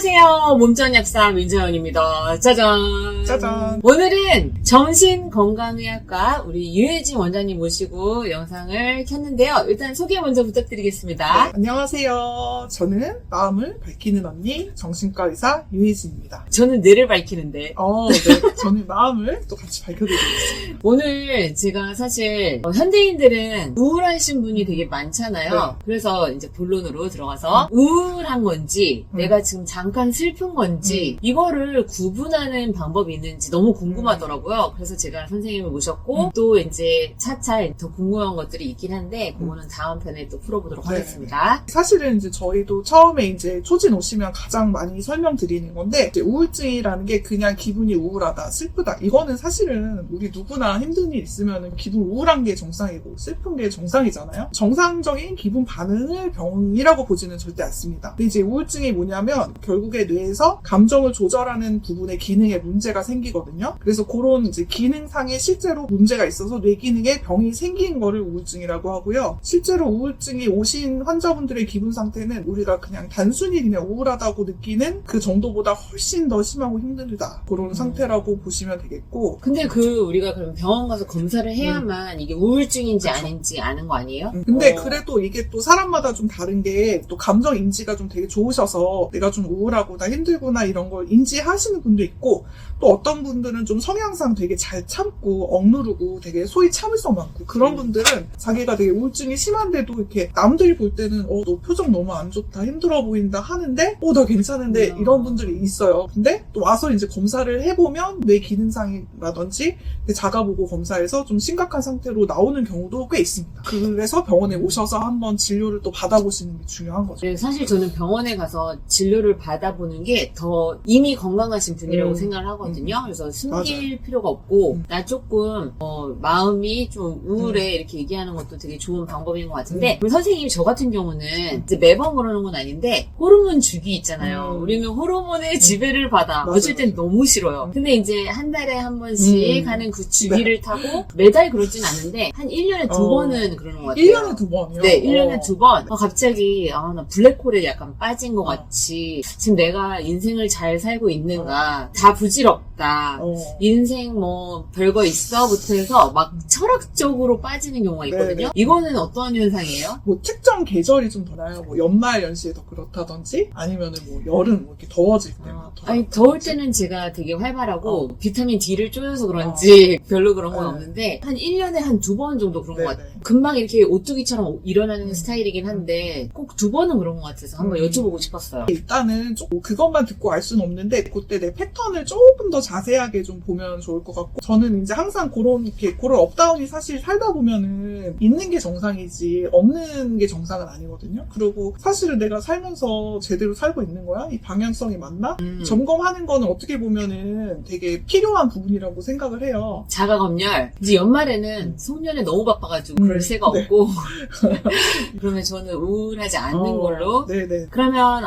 안녕하세요. 몸전 약사 민재원입니다. 짜잔. 짜잔. 오늘은 정신건강의학과 우리 유혜진 원장님 모시고 영상을 켰는데요. 일단 소개 먼저 부탁드리겠습니다. 네, 안녕하세요. 저는 마음을 밝히는 언니 정신과 의사 유혜진입니다. 저는 뇌를 밝히는데 네. 저는 마음을 또 같이 밝혀드리겠습니다. 오늘 제가 사실 현대인들은 우울하신 분이 되게 많잖아요. 네. 그래서 이제 본론으로 들어가서 우울한 건지 내가 지금 잠깐 슬픈 건지 이거를 구분하는 방법이 있는지 너무 궁금하더라고요. 그래서 제가 선생님을 모셨고 또 이제 차차 더 궁금한 것들이 있긴 한데 그거는 다음 편에 또 풀어보도록 네. 하겠습니다. 사실은 이제 저희도 처음에 이제 초진 오시면 가장 많이 설명드리는 건데 이제 우울증이라는 게 그냥 기분이 우울하다, 슬프다. 이거는 사실은 우리 누구나 힘든 일 있으면 기분 우울한 게 정상이고 슬픈 게 정상이잖아요. 정상적인 기분 반응을 병이라고 보지는 절대 않습니다. 근데 이제 우울증이 뭐냐면 결국에 뇌에서 감정을 조절하는 부분의 기능에 문제가 생기거든요. 그래서 그런 이제 기능상에 실제로 문제가 있어서 뇌 기능에 병이 생긴 거를 우울증이라고 하고요. 실제로 우울증이 오신 환자분들의 기분 상태는 우리가 그냥 단순히 그냥 우울하다고 느끼는 그 정도보다 훨씬 더 심하고 힘들다. 그런 상태라고 보시면 되겠고. 근데 우리가 그럼 병원 가서 검사를 해야만 이게 우울증인지 그쵸. 아닌지 아는 거 아니에요? 근데 그래도 이게 또 사람마다 좀 다른 게 또 감정 인지가 좀 되게 좋으셔서 내가 좀 우울하구나 힘들구나 이런 걸 인지하시는 분도 있고 또 어떤 분들은 좀 성향상 되게 잘 참고 억누르고 되게 소위 참을성 많고 그런 분들은 자기가 되게 우울증이 심한데도 이렇게 남들이 볼 때는 너 표정 너무 안 좋다 힘들어 보인다 하는데 나 괜찮은데 이런 분들이 있어요. 근데 또 와서 이제 검사를 해보면 뇌 기능상이라든지 자가보고 검사에서 좀 심각한 상태로 나오는 경우도 꽤 있습니다. 그래서 병원에 오셔서 한번 진료를 또 받아보시는 게 중요한 거죠. 네, 사실 저는 병원에 가서 진료를 받아보는 게 더 이미 건강하신 분이라고 생각을 하거든요. 그래서 숨길 필요가 없고 나 조금 마음이 좀 우울해 이렇게 얘기하는 것도 되게 좋은 방법인 것 같은데 그럼 선생님이 저 같은 경우는 이제 매번 그러는 건 아닌데 호르몬 주기 있잖아요. 우리는 호르몬의 지배를 받아. 어쩔 땐 너무 싫어요. 근데 이제 한 달에 한 번씩 하는 그 주기를 타고 매달 그러진 않은데 한 1년에 2번은 그러는 것 같아요. 1년에 2번이요? 네, 1년에 2번. 갑자기 나 블랙홀에 약간 빠진 것 같이 지금 내가 인생을 잘 살고 있는가 다 부질없다. 인생 뭐 별거 있어부터 해서 막 철학적으로 빠지는 경우가 있거든요. 네네. 이거는 어떤 현상이에요? 뭐 특정 계절이 좀 더 나요. 뭐 연말 연시에 더 그렇다든지 아니면은 뭐 여름 뭐 이렇게 더워질 때만 더. 아니 더울 때는 제가 되게 활발하고 비타민 D를 쪼여서 그런지 별로 그런 건 없는데 한 1년에 한 2번 정도 그런 것 같아요. 금방 이렇게 오뚜기처럼 일어나는 스타일이긴 한데 꼭 2번은 그런 것 같아서 한번 여쭤보고 싶었어요. 일단은 조금 그것만 듣고 알 수는 없는데 그때 내 패턴을 조금 더 자세하게 좀 보면 좋을 것 같고 저는 이제 항상 그런 업다운이 사실 살다 보면은 있는 게 정상이지 없는 게 정상은 아니거든요. 그리고 사실은 내가 살면서 제대로 살고 있는 거야? 이 방향성이 맞나? 점검하는 거는 어떻게 보면은 되게 필요한 부분이라고 생각을 해요. 자가검열. 이제 연말에는 송년회 너무 바빠가지고 그럴 새가 없고 그러면 저는 우울하지 않는 걸로. 네네. 그러면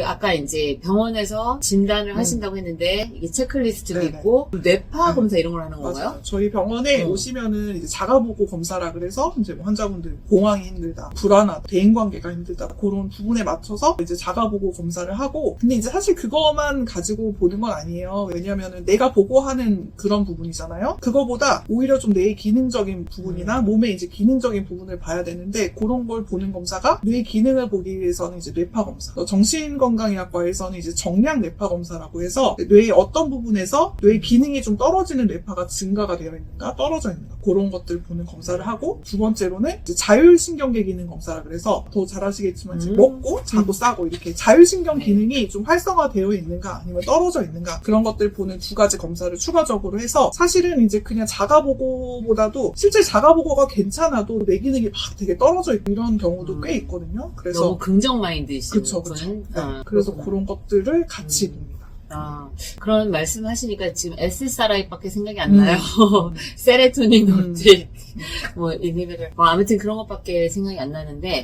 아까 이제 병원에서 진단을 하신다고 했는데 이게 체크리스트도 네네. 있고 뇌파 검사 이런 걸 하는 건가요? 맞아요. 저희 병원에 오시면은 이제 자가보고 검사라 그래서 이제 뭐 환자분들 공황이 힘들다, 불안하다, 대인관계가 힘들다 그런 부분에 맞춰서 이제 자가보고 검사를 하고 근데 이제 사실 그거만 가지고 보는 건 아니에요. 왜냐면은 내가 보고하는 그런 부분이잖아요. 그거보다 오히려 좀 뇌의 기능적인 부분이나 몸의 이제 기능적인 부분을 봐야 되는데 그런 걸 보는 검사가 뇌 기능을 보기 위해서는 이제 뇌파 검사. 정신건강의학과에서는 이제 정량 뇌파 검사라고 해서 뇌의 어떤 부분에서 뇌의 기능이 좀 떨어지는 뇌파가 증가가 되어 있는가 떨어져 있는가 그런 것들 보는 검사를 하고 두 번째로는 이제 자율신경계 기능 검사라 그래서 더 잘 아시겠지만 이제 먹고 자고 싸고 이렇게 자율신경 기능이 좀 활성화되어 있는가 아니면 떨어져 있는가 그런 것들 보는 두 가지 검사를 추가적으로 해서 사실은 이제 그냥 자가보고보다도 실제 자가보고가 괜찮아도 뇌 기능이 막 되게 떨어져 있고 이런 경우도 꽤 있거든요. 그래서 너무 긍정 마인드이신 그쵸. 분. 네. 그래서 그런 것들을 같이 봅니다. 그런 말씀 하시니까 지금 SSRI밖에 생각이 안 나요. 세레토닌 업체, 이니비터. 아무튼 그런 것밖에 생각이 안 나는데,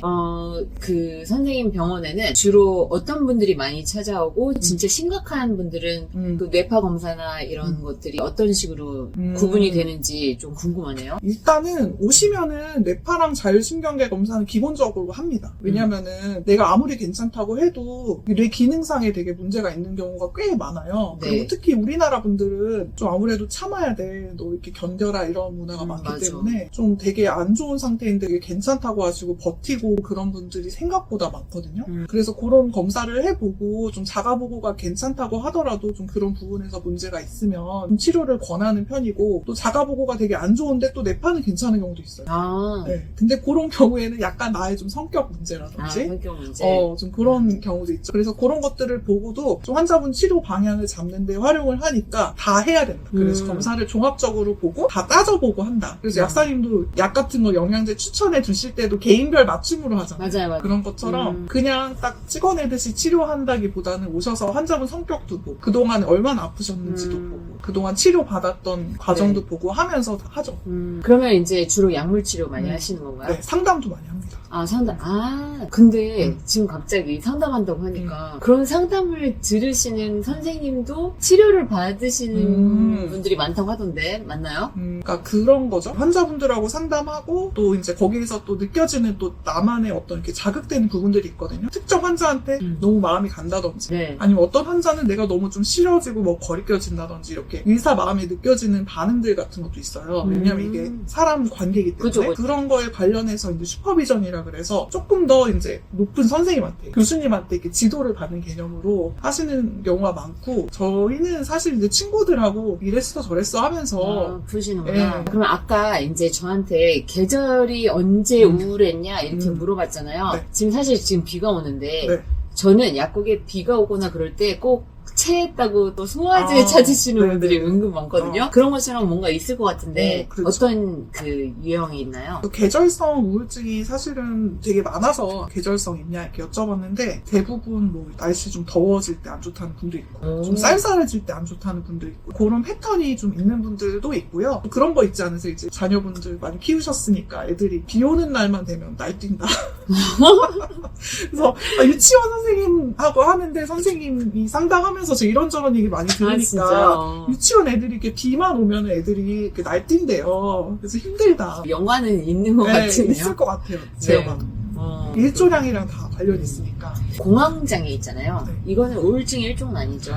그 선생님 병원에는 주로 어떤 분들이 많이 찾아오고, 진짜 심각한 분들은 그 뇌파 검사나 이런 것들이 어떤 식으로 구분이 되는지 좀 궁금하네요. 일단은 오시면은 뇌파랑 자율신경계 검사는 기본적으로 합니다. 왜냐면은 내가 아무리 괜찮다고 해도 뇌 기능상에 되게 문제가 있는 경우가 꽤 많아요. 네. 그리고 특히 우리나라 분들은 좀 아무래도 참아야 돼. 너 이렇게 견뎌라 이런 문화가 많기 맞아. 때문에 좀 되게 안 좋은 상태인데 되게 괜찮다고 하시고 버티고 그런 분들이 생각보다 많거든요. 그래서 그런 검사를 해보고 좀 자가보고가 괜찮다고 하더라도 좀 그런 부분에서 문제가 있으면 좀 치료를 권하는 편이고 또 자가보고가 되게 안 좋은데 또 뇌파는 괜찮은 경우도 있어요. 네. 근데 그런 경우에는 약간 나의 좀 성격 문제라든지 성격 문제. 좀 그런 경우도 있죠. 그래서 그런 것들을 보고도 좀 환자분 치료 방향을 잡는 데 활용을 하니까 다 해야 된다. 그래서 검사를 종합적으로 보고 다 따져보고 한다. 그래서 약사님도 약 같은 거 영양제 추천해 주실 때도 개인별 맞춤으로 하잖아요. 맞아요. 그런 것처럼 그냥 딱 찍어내듯이 치료한다기보다는 오셔서 환자분 성격도 보고 그동안 얼마나 아프셨는지도 보고 그동안 치료받았던 과정도 보고 하면서 다 하죠. 그러면 이제 주로 약물 치료 많이 하시는 건가요? 네, 상담도 많이 합니다. 상담. 근데 지금 갑자기 상담한다고 하니까 그런 상담을 들으시는 선생님도 치료를 받으시는 분들이 많다고 하던데 맞나요? 그러니까 그런 거죠. 환자분들하고 상담하고 또 이제 거기에서 또 느껴지는 또 나만의 어떤 이렇게 자극되는 부분들이 있거든요. 특정 환자한테 너무 마음이 간다든지 네. 아니면 어떤 환자는 내가 너무 좀 싫어지고 뭐 거리껴진다든지 이렇게 의사 마음에 느껴지는 반응들 같은 것도 있어요. 왜냐면 이게 사람 관계이기 때문에 그죠. 그런 거에 관련해서 이제 슈퍼비전이라 그래서 조금 더 이제 높은 선생님한테 교수님한테 이렇게 지도를 받는 개념으로 하시는 경우가 많고 저희는 사실 이제 친구들하고 이랬어 저랬어 하면서 푸시는구나. 네. 그러면 아까 이제 저한테 계절이 언제 우울했냐 이렇게 물어봤잖아요. 네. 지금 비가 오는데 네. 저는 약국에 비가 오거나 그럴 때 꼭 체했다고 또 소화제 찾으시는 네, 분들이 네. 은근 많거든요. 그런 것처럼 뭔가 있을 것 같은데 그렇죠. 어떤 그 유형이 있나요? 계절성 우울증이 사실은 되게 많아서 계절성 있냐 이렇게 여쭤봤는데 대부분 뭐 날씨 좀 더워질 때 안 좋다는 분도 있고 좀 쌀쌀해질 때 안 좋다는 분도 있고 그런 패턴이 좀 있는 분들도 있고요. 또 그런 거 있지 않으세요? 이제 자녀분들 많이 키우셨으니까 애들이 비 오는 날만 되면 날뛴다. 그래서 유치원 선생님하고 하는데 선생님이 상담하면서 저 이런저런 얘기 많이 들으니까 유치원 애들이 이렇게 비만 오면 애들이 이렇게 날뛴대요. 그래서 힘들다. 연관은 있는 것 같은데요. 있을 것 같아요. 제가 봐도. 일조량이랑 다 관련이 있으니까. 공황장애 있잖아요. 네. 이거는 우울증의 일종은 아니죠.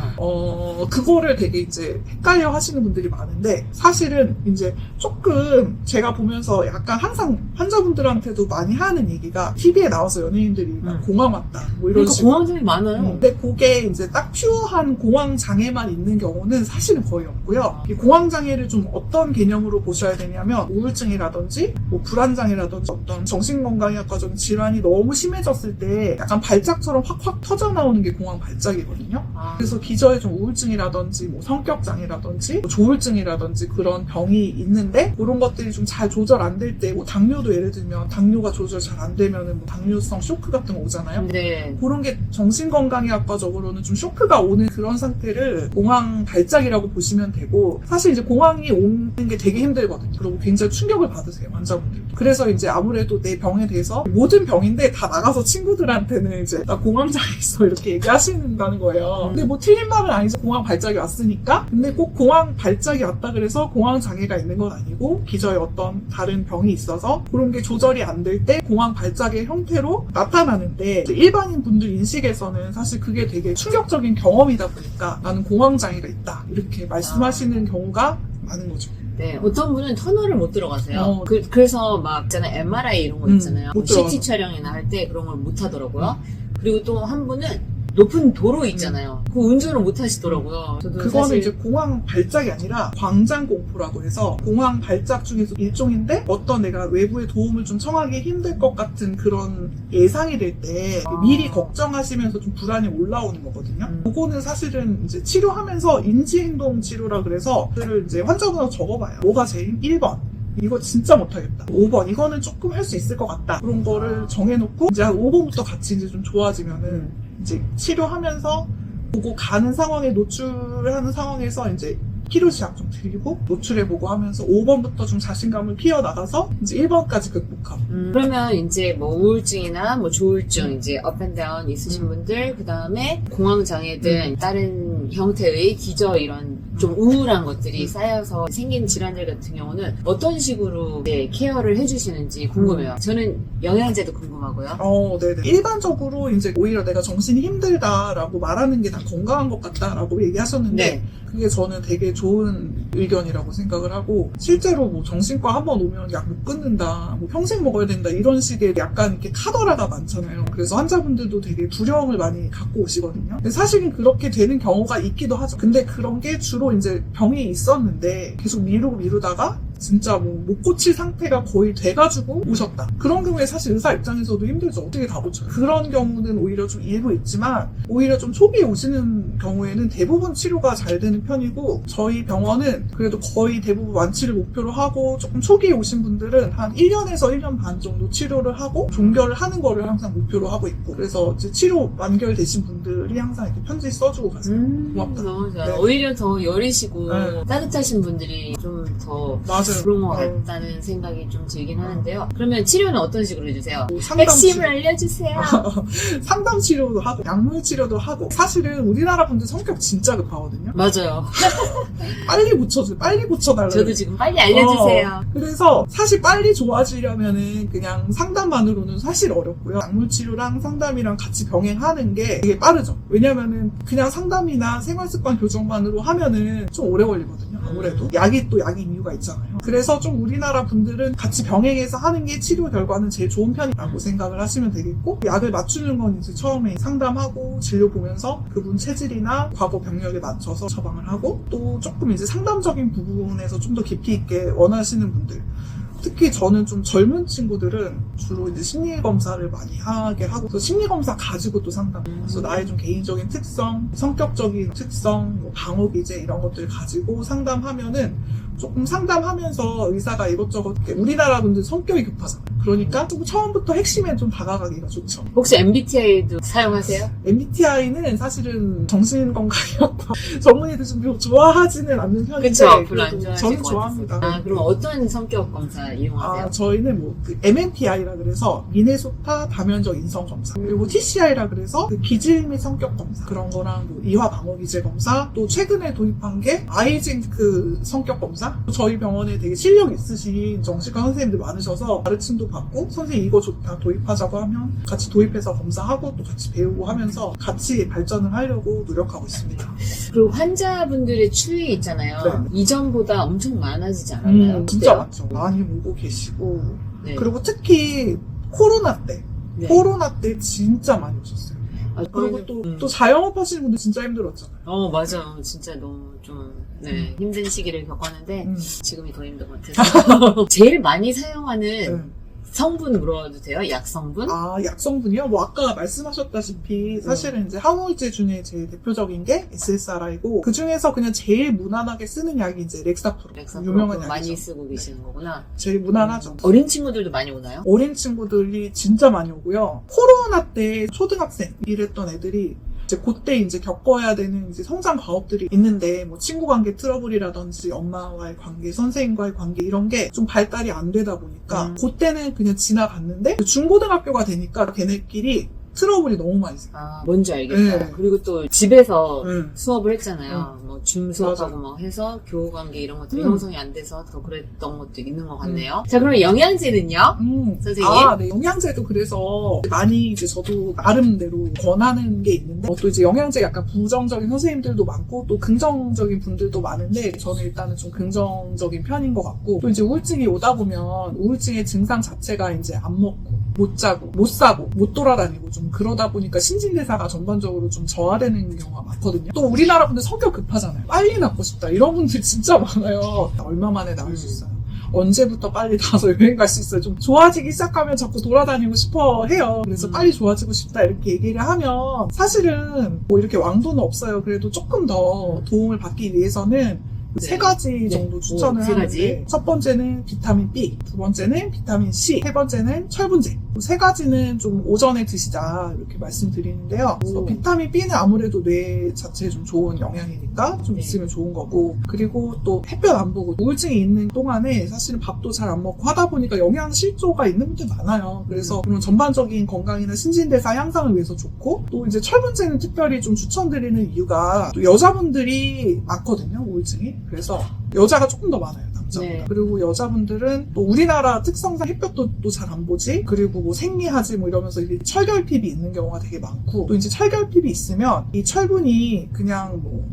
그거를 되게 이제 헷갈려 하시는 분들이 많은데, 사실은 이제 조금 제가 보면서 약간 항상 환자분들한테도 많이 하는 얘기가, TV에 나와서 연예인들이 막 공황 왔다. 뭐 이런 그러니까 식으로. 공황장애 많아요. 근데 그게 이제 딱 퓨어한 공황장애만 있는 경우는 사실은 거의 없고요. 이 공황장애를 좀 어떤 개념으로 보셔야 되냐면, 우울증이라든지, 뭐 불안장애라든지 어떤 정신건강의학과적인 질환이 너무 심해졌을 때 약간 발작처럼 확확 터져 나오는 게 공황 발작이거든요. 그래서 기저에 좀 우울증이라든지 뭐 성격장애라든지 뭐 조울증이라든지 그런 병이 있는데 그런 것들이 좀 잘 조절 안 될 때 뭐 당뇨도 예를 들면 당뇨가 조절 잘 안 되면은 뭐 당뇨성 쇼크 같은 거 오잖아요. 네. 그런 게 정신건강의학과적으로는 좀 쇼크가 오는 그런 상태를 공황 발작이라고 보시면 되고, 사실 이제 공황이 오는 게 되게 힘들거든요. 그리고 굉장히 충격을 받으세요, 환자분들. 그래서 이제 아무래도 내 병에 대해서 모든 병인데 다 나가서 친구들한테는 이제 나 공황장애 있어 이렇게 얘기하시는다는 거예요. 근데 뭐 틀린 말은 아니죠. 공황 발작이 왔으니까. 근데 꼭 공황 발작이 왔다 그래서 공황 장애가 있는 건 아니고 기저에 어떤 다른 병이 있어서 그런 게 조절이 안 될 때 공황 발작의 형태로 나타나는데, 일반인 분들 인식에서는 사실 그게 되게 충격적인 경험이다 보니까 나는 공황 장애가 있다 이렇게 말씀하시는 경우가 많은 거죠. 네, 어떤 분은 터널을 못 들어가세요. 그래서 막 있잖아요, MRI 이런 거 있잖아요. 못 CT 촬영이나 할 때 그런 걸 못 하더라고요. 그리고 또 한 분은 높은 도로 있잖아요. 그 운전을 못 하시더라고요. 저도 그거는 사실 이제 공황 발작이 아니라 광장공포라고 해서 공황 발작 중에서 일종인데, 어떤 내가 외부의 도움을 좀 청하기 힘들 것 같은 그런 예상이 될 때 미리 걱정하시면서 좀 불안이 올라오는 거거든요. 그거는 사실은 이제 치료하면서 인지행동 치료라 그래서 그를 이제 환자분하고 적어봐요. 뭐가 제일 1번. 이거 진짜 못하겠다. 5번. 이거는 조금 할 수 있을 것 같다. 그런 거를 정해놓고 이제 한 5번부터 같이 이제 좀 좋아지면은 이제 치료하면서 보고 가는 상황에 노출하는 상황에서 이제 키로시약 좀 드리고 노출해보고 하면서 5번부터 좀 자신감을 피워나가서 이제 1번까지 극복하고. 그러면 이제 뭐 우울증이나 뭐 조울증, 이제 업앤다운 있으신 분들, 그 다음에 공황장애든 다른 형태의 기저 이런 좀 우울한 것들이 쌓여서 생긴 질환들 같은 경우는 어떤 식으로 케어를 해주시는지 궁금해요. 저는 영양제도 궁금하고요. 네네. 일반적으로 이제 오히려 내가 정신이 힘들다라고 말하는 게 다 건강한 것 같다라고 얘기하셨는데 네. 그게 저는 되게 좋은 의견이라고 생각을 하고 실제로 뭐 정신과 한 번 오면 약 못 끊는다, 뭐 평생 먹어야 된다 이런 식의 약간 이렇게 카더라가 많잖아요. 그래서 환자분들도 되게 두려움을 많이 갖고 오시거든요. 근데 사실은 그렇게 되는 경우가 있기도 하죠. 근데 그런 게 주로 이제 병이 있었는데 계속 미루다가 진짜 뭐 못 고칠 상태가 거의 돼가지고 오셨다. 그런 경우에 사실 의사 입장에서도 힘들죠. 어떻게 다 고쳐요. 그런 경우는 오히려 좀 일부 있지만 오히려 좀 초기에 오시는 경우에는 대부분 치료가 잘 되는 편이고 저희 병원은 그래도 거의 대부분 완치를 목표로 하고 조금 초기에 오신 분들은 한 1년에서 1년 반 정도 치료를 하고 종결을 하는 거를 항상 목표로 하고 있고 그래서 이제 치료 완결되신 분들이 항상 이렇게 편지 써주고 가세요. 고맙다. 너무 좋아요. 네. 오히려 더 여리시고 네. 따뜻하신 분들이 좀 더 맞아요. 그런 것 같다는 생각이 좀 들긴 하는데요. 그러면 치료는 어떤 식으로 해주세요? 뭐 상담 핵심을 치료. 알려주세요. 상담 치료도 하고 약물 치료도 하고 사실은 우리나라 분들 성격 진짜 급하거든요. 맞아요. 빨리 고쳐달라고. 저도 지금 빨리 알려주세요. 그래서 사실 빨리 좋아지려면은 그냥 상담만으로는 사실 어렵고요. 약물 치료랑 상담이랑 같이 병행하는 게 되게 빠르죠. 왜냐면은 그냥 상담이나 생활습관 교정만으로 하면은 좀 오래 걸리거든요. 아무래도 약이 또 약인 이유가 있잖아요. 그래서 좀 우리나라 분들은 같이 병행해서 하는 게 치료 결과는 제일 좋은 편이라고 생각을 하시면 되겠고 약을 맞추는 건 이제 처음에 상담하고 진료 보면서 그분 체질이나 과거 병력에 맞춰서 처방을 하고 또 조금 이제 상담적인 부분에서 좀 더 깊이 있게 원하시는 분들 특히 저는 좀 젊은 친구들은 주로 이제 심리검사를 많이 하게 하고, 그래서 심리검사 가지고 또 상담. 그래서 나의 좀 개인적인 특성, 성격적인 특성, 뭐 방어 기제 이런 것들 가지고 상담하면은 조금 상담하면서 의사가 이것저것, 우리나라 분들 성격이 급하잖아요. 그러니까 조금 처음부터 핵심에 좀 다가가기가 좋죠. 혹시 MBTI도 사용하세요? MBTI는 사실은 정신건강의학과 전문의들 좀 좋아하지는 않는 편인데 그쵸, 별로 안 좋아하실 저는 것 좋아합니다. 같아서. 그럼 어떤 성격 검사 이용하세요? 저희는 뭐 그 MMPI라 그래서 미네소타 다면적 인성 검사, 그리고 TCI라 그래서 그 기질 및 성격 검사 그런 거랑 뭐 이화 방어 기제 검사, 또 최근에 도입한 게 아이징크 성격 검사. 저희 병원에 되게 실력 있으신 정신과 선생님들 많으셔서 가르침도 받고 선생님 이거 좋다 도입하자고 하면 같이 도입해서 검사하고 또 같이 배우고 하면서 같이 발전을 하려고 노력하고 있습니다. 그리고 환자분들의 추이 있잖아요. 네. 이전보다 엄청 많아지지 않았나요? 진짜 그때요? 많죠. 많이 오고 계시고 네. 그리고 특히 코로나 때 네. 코로나 때 진짜 많이 오셨어요. 그리고 또 자영업 하시는 분들 진짜 힘들었잖아요. 맞아. 진짜 너무 좀, 힘든 시기를 겪었는데, 지금이 더 힘든 것 같아서. 제일 많이 사용하는 성분 물어봐도 돼요? 약 성분? 약 성분이요? 뭐 아까 말씀하셨다시피 사실은 이제 항우울제 중에 제일 대표적인 게 SSRI고 그 중에서 그냥 제일 무난하게 쓰는 약이 이제 렉사프로. 유명한 약이죠. 많이 쓰고 계시는 거구나. 제일 무난하죠. 어린 친구들도 많이 오나요? 어린 친구들이 진짜 많이 오고요. 코로나 때 초등학생 이랬던 애들이 이제 그때 이제 겪어야 되는 이제 성장 과업들이 있는데 뭐 친구 관계 트러블이라든지 엄마와의 관계, 선생님과의 관계 이런 게 좀 발달이 안 되다 보니까 그때는 그냥 지나갔는데 중고등학교가 되니까 걔네끼리 트러블이 너무 많이 생겨요. 뭔지 알겠어요. 네. 그리고 또 집에서 수업을 했잖아요. 뭐 줌 수업하고 맞아. 뭐 해서 교우관계 이런 것들이 형성이 안 돼서 더 그랬던 것도 있는 것 같네요. 자, 그럼 영양제는요? 선생님? 네. 영양제도 그래서 많이 이제 저도 나름대로 권하는 게 있는데 또 이제 영양제 약간 부정적인 선생님들도 많고 또 긍정적인 분들도 많은데 저는 일단은 좀 긍정적인 편인 것 같고 또 이제 우울증이 오다 보면 우울증의 증상 자체가 이제 안 먹고 못 자고, 못 사고, 못 돌아다니고 좀 그러다 보니까 신진대사가 전반적으로 좀 저하되는 경우가 많거든요. 또 우리나라 분들 성격 급하잖아요. 빨리 낫고 싶다. 이런 분들 진짜 많아요. 얼마 만에 나을 수 있어요? 언제부터 빨리 나와서 여행 갈 수 있어요? 좀 좋아지기 시작하면 자꾸 돌아다니고 싶어 해요. 그래서 빨리 좋아지고 싶다 이렇게 얘기를 하면 사실은 뭐 이렇게 왕도는 없어요. 그래도 조금 더 도움을 받기 위해서는 세 가지 네. 정도 추천을 세 가지. 하는데 첫 번째는 비타민 B, 두 번째는 비타민 C, 세 번째는 철분제. 세 가지는 좀 오전에 드시자 이렇게 말씀드리는데요. 그래서 비타민 B는 아무래도 뇌 자체에 좀 좋은 영양이니까 좀 네. 있으면 좋은 거고, 그리고 또 햇볕 안 보고 우울증이 있는 동안에 사실은 밥도 잘 안 먹고 하다 보니까 영양 실조가 있는 분들 많아요. 그래서 그런 전반적인 건강이나 신진대사 향상을 위해서 좋고, 또 이제 철분제는 특별히 좀 추천드리는 이유가 또 여자분들이 많거든요, 우울증이. 그래서 여자가 조금 더 많아요, 남자보다. 네. 그리고 여자분들은 또 우리나라 특성상 햇볕도 또 잘 안 보지, 그리고 뭐 생리하지 뭐 이러면서 이게 철결핍이 있는 경우가 되게 많고, 또 이제 철결핍이 있으면 이 철분이 그냥 뭐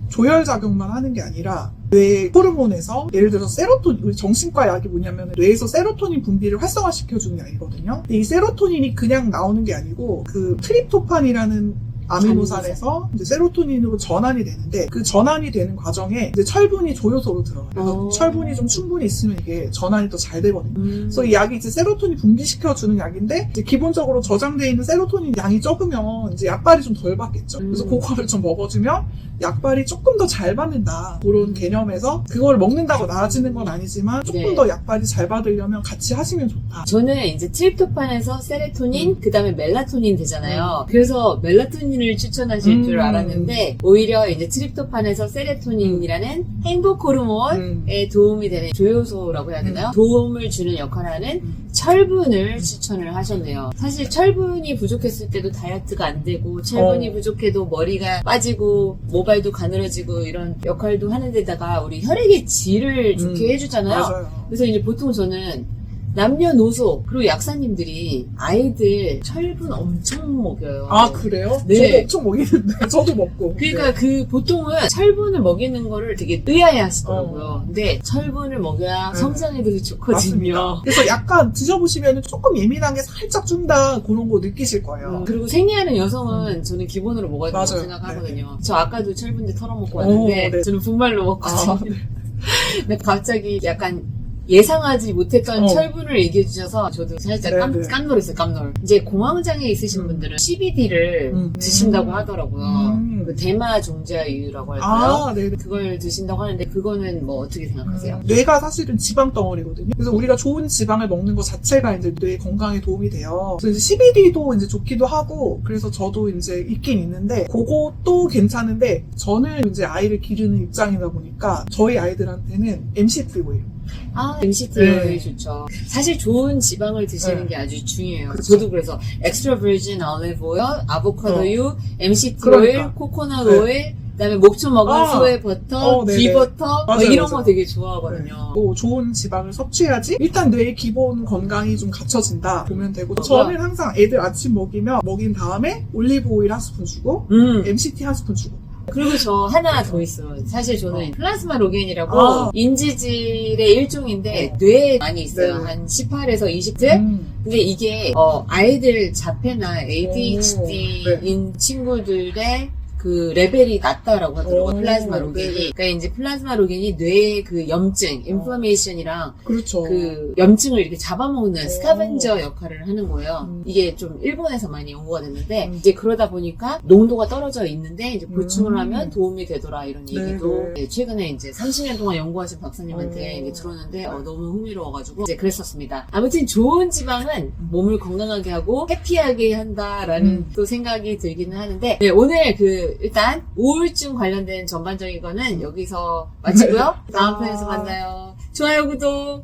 조혈작용만 하는 게 아니라 뇌 호르몬에서, 예를 들어서 세로토닌, 우리 정신과 약이 뭐냐면 뇌에서 세로토닌 분비를 활성화시켜주는 약이거든요. 근데 이 세로토닌이 그냥 나오는 게 아니고 그 트립토판이라는 아미노산에서 이제 세로토닌으로 전환이 되는데, 그 전환이 되는 과정에 이제 철분이 조효소로 들어가요. 그래서 철분이 좀 충분히 있으면 이게 전환이 더 잘 되거든요. 그래서 이 약이 이제 세로토닌 분비시켜주는 약인데, 이제 기본적으로 저장되어 있는 세로토닌 양이 적으면 이제 약발이 좀 덜 받겠죠. 그래서 그거를 좀 먹어주면 약발이 조금 더 잘 받는다, 그런 개념에서 그걸 먹는다고 나아지는 건 아니지만 조금 네. 더 약발이 잘 받으려면 같이 하시면 좋다. 저는 이제 트립토판에서 세로토닌, 그 다음에 멜라토닌 되잖아요. 그래서 멜라토닌을 추천하실 줄 알았는데, 오히려 이제 트립토판에서 세로토닌이라는 행복 호르몬에 도움이 되는 조효소라고 해야 되나요? 도움을 주는 역할을 하는 철분을 추천을 하셨네요. 사실 철분이 부족했을 때도 다이어트가 안 되고, 철분이 부족해도 머리가 빠지고, 모발도 가늘어지고 이런 역할도 하는 데다가 우리 혈액의 질을 좋게 해주잖아요. 맞아요. 그래서 이제 보통 저는 남녀노소 그리고 약사님들이 아이들 철분 엄청 먹여요. 아, 그래요? 네. 저도 엄청 먹이는데 저도 먹고. 그러니까 네. 그 보통은 철분을 먹이는 거를 되게 의아해 하시더라고요. 근데 철분을 먹여야 성장에도 좋거든요. 맞습니다. 그래서 약간 드셔보시면 조금 예민한 게 살짝 준다, 그런 거 느끼실 거예요. 그리고 생리하는 여성은 저는 기본으로 먹어야 된다고 맞아요. 생각하거든요. 저 아까도 철분제 털어먹고 왔는데 네. 저는 분말로 먹거든요. 아, 네. 근데 갑자기 약간 예상하지 못했던 어. 철분을 얘기해 주셔서 저도 살짝 네. 깜놀했어요, 깜놀. 이제 공황장애 있으신 분들은 CBD를 드신다고 하더라고요. 그 대마 종자유라고 할까요? 아, 네. 그걸 드신다고 하는데 그거는 뭐 어떻게 생각하세요? 뇌가 사실은 지방 덩어리거든요. 그래서 우리가 좋은 지방을 먹는 것 자체가 이제 뇌 건강에 도움이 돼요. 그래서 CBD도 이제 좋기도 하고, 그래서 저도 이제 있긴 있는데, 그것도 괜찮은데, 저는 이제 아이를 기르는 입장이다 보니까 저희 아이들한테는 MCT 오일. 아, MCT 네. 오일 좋죠. 사실 좋은 지방을 드시는 게 아주 중요해요. 그렇죠. 저도 그래서 엑스트라 버진 올리브 오일, 아보카도유, MCT 그러니까. 오일, 코코넛 네. 오일, 그다음에 목초 먹은 아. 소의 버터, 네네. gh버터 맞아요, 이런 맞아요. 거 되게 좋아하거든요. 또 좋은 지방을 섭취해야지 일단 뇌의 기본 건강이 좀 갖춰진다 보면 되고, 저는 항상 애들 아침 먹인 다음에 올리브 오일 한 스푼 주고 MCT 한 스푼 주고. 그리고 저 하나 더 있어요. 사실 저는 플라즈마 로겐이라고 아. 인지질의 일종인데 뇌에 많이 있어요. 네. 한 18에서 20트? 근데 이게 아이들 자폐나 ADHD인 친구들의 그 레벨이 낮다라고 하더라고요. 플라즈마 로겐이. 네네. 그러니까 이제 플라즈마 로겐이 뇌의 그 염증, 인플라메이션이랑 그렇죠. 그 염증을 이렇게 잡아먹는 스카벤저 역할을 하는 거예요. 이게 좀 일본에서 많이 연구가 됐는데 이제 그러다 보니까 농도가 떨어져 있는데 이제 보충을 하면 도움이 되더라, 이런 얘기도 네네. 최근에 이제 30년 동안 연구하신 박사님한테 이제 들었는데 너무 흥미로워가지고 이제 그랬었습니다. 아무튼 좋은 지방은 몸을 건강하게 하고 해피하게 한다라는 또 생각이 들기는 하는데, 네, 오늘 일단 우울증 관련된 전반적인 거는 여기서 마치고요. 다음 편에서 만나요. 좋아요, 구독.